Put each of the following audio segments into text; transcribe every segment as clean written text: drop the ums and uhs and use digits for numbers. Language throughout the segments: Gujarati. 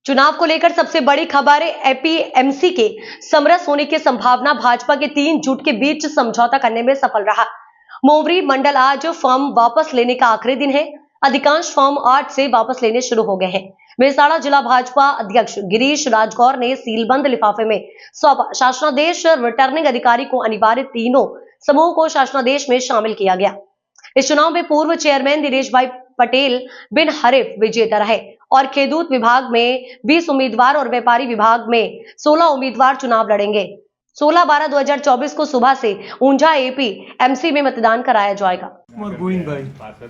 चुनाव को लेकर सबसे बड़ी खबर एपीएमसी के समरस होने की संभावना। भाजपा के 3 जुट के बीच समझौता करने में सफल रहा। मोवरी मंडल आज फॉर्म वापस लेने का आखिरी दिन है। अधिकांश फॉर्म 8 से वापस लेने शुरू हो गए हैं। मेहसाणा जिला भाजपा अध्यक्ष गिरीश राजगौर ने सीलबंद लिफाफे में सौंपा शासनादेश। रिटर्निंग अधिकारी को अनिवार्य तीनों समूह को शासनादेश में शामिल किया गया। इस चुनाव में पूर्व चेयरमैन दिनेश भाई पटेल बिन हरीफ विजेता रहे और खेदूत विभाग में 20 उम्मीदवार और व्यापारी विभाग में 16 उम्मीदवार चुनाव लड़ेंगे। 16/12/2024 को सुबह से ऊंझा एपीएमसी में मतदान कराया जाएगा।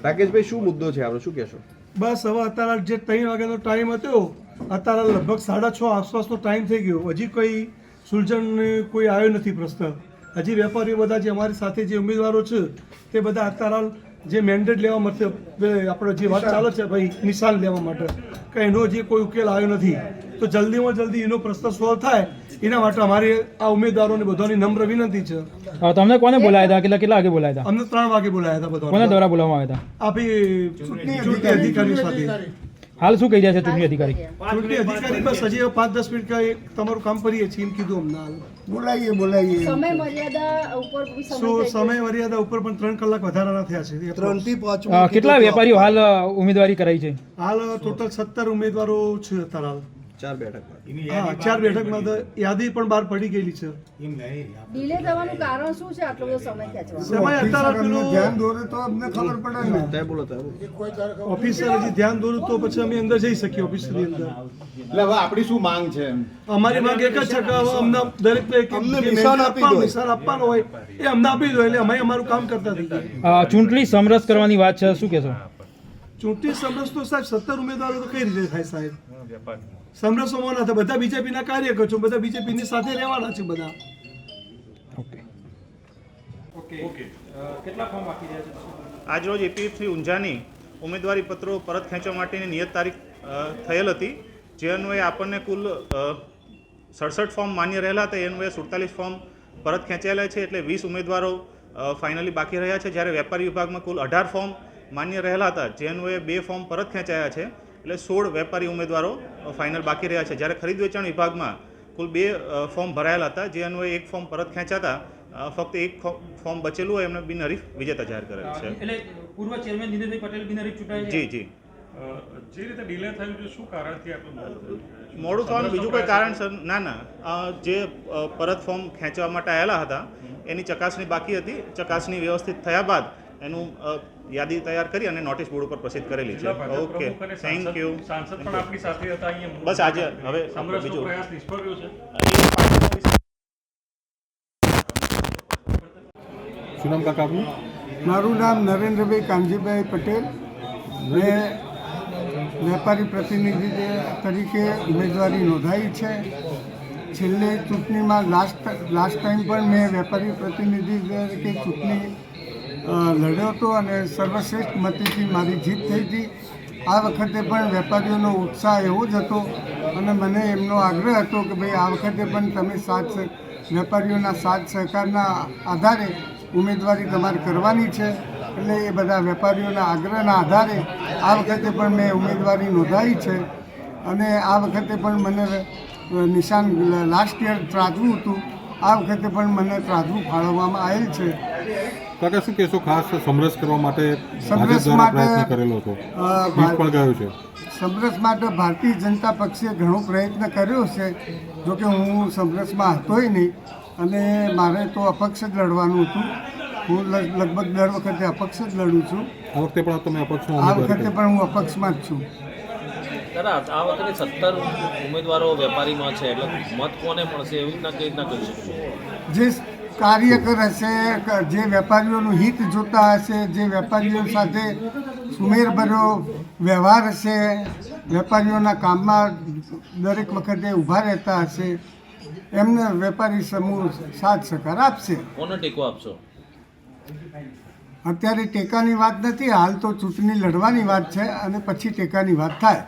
રાકેશભાઈ શું મુદ્દો છે આપણો, શું કહેશો? બસ હવે અત્યારે જે 3 વાગ્યાનો ટાઈમ હતો, અત્યારે લગભગ 6:30 આસપાસનો ટાઈમ થઈ ગયો, હજી કોઈ સુલઝન કોઈ આવ્યો નથી પ્રશ્ન। હજી વેપારીઓ બધા જે અમારી સાથે જે ઉમેદવારો છે તે બધા અત્યારે જે મેન્ડેટ લેવા માટે આપણે જે વાત ચાલે છે ભાઈ નિશાન લેવા માટે કે એનો જે કોઈ ઉકેલ આવ્યો નથી, તો જલ્દીમાં જલ્દી એનો પ્રશ્ન સોલ્વ થાય એના માટે અમારી આ ઉમેદવારોને બધાની નમ્ર વિનંતી છે। તમને કોને બોલાયા હતા? કેટલા વાગે બોલાયા હતા? અમને 3 વાગે બોલાયા હતા બધા। કોના દ્વારા બોલાવવામાં આવ્યા હતા? આપી ચૂંટણી અધિકારીઓ સાથે। હાલ શું કહી રહ્યા છે ચૂંટણી અધિકારી? ચૂંટણી અધિકારી બસ હજી 5-10 મિનિટ का તમારું કામ કરીએ છીએ એમ કીધું અમને। હાલ બોલાઈએ સમય મર્યાદા ઉપર સમય મર્યાદા ઉપર પણ 3 કલાક વધારાના થયા છે। 3 થી 5 કેટલા વેપારીઓ હાલ ઉમેદવારી કરાઈ છે? હાલ ટોટલ 17 ઉમેદવારો છે અત્યારે હાલ। 4 બેઠક હા, 4 બેઠકમાં તો યાદી પણ બહાર પડી ગયેલી છે। ડિલે થવાનું કારણ શું છે? આટલો બધો સમય ખેંચવાનો સમય અત્યારે પેલું ધ્યાન દોરે તો અમને ખબર પડે ને। ત્યાં બોલો ઓફિસર હજી ધ્યાન દોરું તો પછી અમે અંદર જઈ શકીએ ઓફિસની અંદર। એટલે હવે આપણી શું માંગ છે? અમારી માંગ એક જ છે કે અમને દરેક અમને નિશાન આપી દો। નિશાન આપવાનું હોય એ અમને આપી દો એટલે અમે અમારું કામ કરતા થઈ ગયા। ચૂંટણી સમરસ કરવાની વાત છે, શું કહેશો? ચૂંટણી સમરસ તો સાહેબ 17 ઉમેદવારો તો કઈ રીતે થાય સાહેબ? સમરસોમાં ના થાય, બધા બીજેપીના કાર્યકર છો, બધા બીજેપીની સાથે રહેવાના છે બધા। આજરોજ એપીએફસી ઊંઝાની ઉમેદવારી પત્રો પરત ખેંચવા માટેની નિયત તારીખ થયેલ હતી, જે અન્વયે આપણને કુલ 67 ફોર્મ માન્ય રહેલા હતા। એ અન્વયે 47 ફોર્મ પરત ખેંચાયેલા છે, એટલે 20 ઉમેદવારો ફાઇનલી બાકી રહ્યા છે। જ્યારે વેપારી વિભાગમાં કુલ 18 ફોર્મ માન્ય રહેલા હતા, જે અન્વયે 2 ફોર્મ પરત ખેંચાયા છે, એટલે 16 વેપારી ઉમેદવારો ફાઇનલ બાકી રહ્યા છે। જ્યારે ખરીદ વેચાણ વિભાગમાં કુલ 2 ફોર્મ ભરાયેલા હતા, જે અન્વયે 1 ફોર્મ પરત ખેંચાતા ફક્ત 1 ફોર્મ બચેલું હોય એમને બિનહરીફ વિજેતા જાહેર કરેલ છે। એટલે પૂર્વ ચેરમેન દિનેશભાઈ પટેલ બિનહરીફ ચૂંટાયા છે? જી જી। જે રીતે ડિલે થયું છે, શું કારણથી આટલું મોડું થવાનું બીજું કોઈ કારણ સર ના, જે પરત ફોર્મ ખેંચવા માટે આવેલા હતા એની ચકાસણી બાકી હતી। ચકાસણી વ્યવસ્થિત થયા બાદ એનું યાદી તૈયાર કરી અને નોટિસ બોર્ડ ઉપર પ્રસિદ્ધ કરેલી છે। Okay, thank you. સાંસદ પણ આપણી સાથે હતા અહીંયા। બસ આજે હવે સમરસનો બીજું પ્રયાસ નિષ્ફળ ગયો છે। શું નામ કાકા આપનું? મારું નામ નરેન્દ્રભાઈ કાનજીભાઈ પટેલ। મેં વેપારી પ્રતિનિધિ તરીકે ઉમેદવારી નોંધાવી છે। છેલ્લી ચૂંટણીમાં લાસ્ટ ટાઈમ પણ મેં વેપારી પ્રતિનિધિ તરીકે ચૂંટણી લડ્યો હતો અને સર્વશ્રેષ્ઠ મતીથી મારી જીત થઈ હતી। આ વખતે પણ વેપારીઓનો ઉત્સાહ એવો જ હતો અને મને એમનો આગ્રહ હતો કે ભાઈ આ વખતે પણ તમે વેપારીઓના સાથ સહકારના આધારે ઉમેદવારી તમારે કરવાની છે। એટલે એ બધા વેપારીઓના આગ્રહના આધારે આ વખતે પણ મેં ઉમેદવારી નોંધાવી છે અને આ વખતે પણ મને નિશાન લાસ્ટ યર ત્રાજવું હતું, આ વખતે પણ મને ત્રાજવું ફાળવવામાં આવેલ છે। કાકા શું કહેશો? ખાસ સમરસ કરવા માટે સમરસ માટે પ્રયત્ન કરેલો હતો, નિષ્ફળ ગયો છે। સમરસ માટે ભારતીય જનતા પક્ષે ઘણો પ્રયત્ન કર્યો છે, જોકે હું સમરસમાં હતોય નહીં અને મારે તો અપક્ષ જ લડવાનું હતું। હું લગભગ દર વખતે અપક્ષ જ લડું છું। આ વખતે પણ તમે અપક્ષમાં? આ વખતે પણ હું અપક્ષમાં જ છું। આ વખતે 17 ઉમેદવારો વેપારીમાં છે, એટલે મત કોને મળશે એવી રીતના કઈ રીતના કરી શકશો? જે કાર્યકર હશે, જે વેપારીઓનું હિત જોતા હશે, જે વેપારીઓ સાથે સુમેળભર્યો વ્યવહાર હશે, વેપારીઓના કામમાં દરેક વખતે ઊભા રહેતા હશે, એમને વેપારી સમૂહ સાથ સહકાર આપશે। કોને ટેકો આપશો? અત્યારે ટેકાની વાત નથી, હાલ તો ચૂંટણી લડવાની વાત છે અને પછી ટેકાની વાત થાય।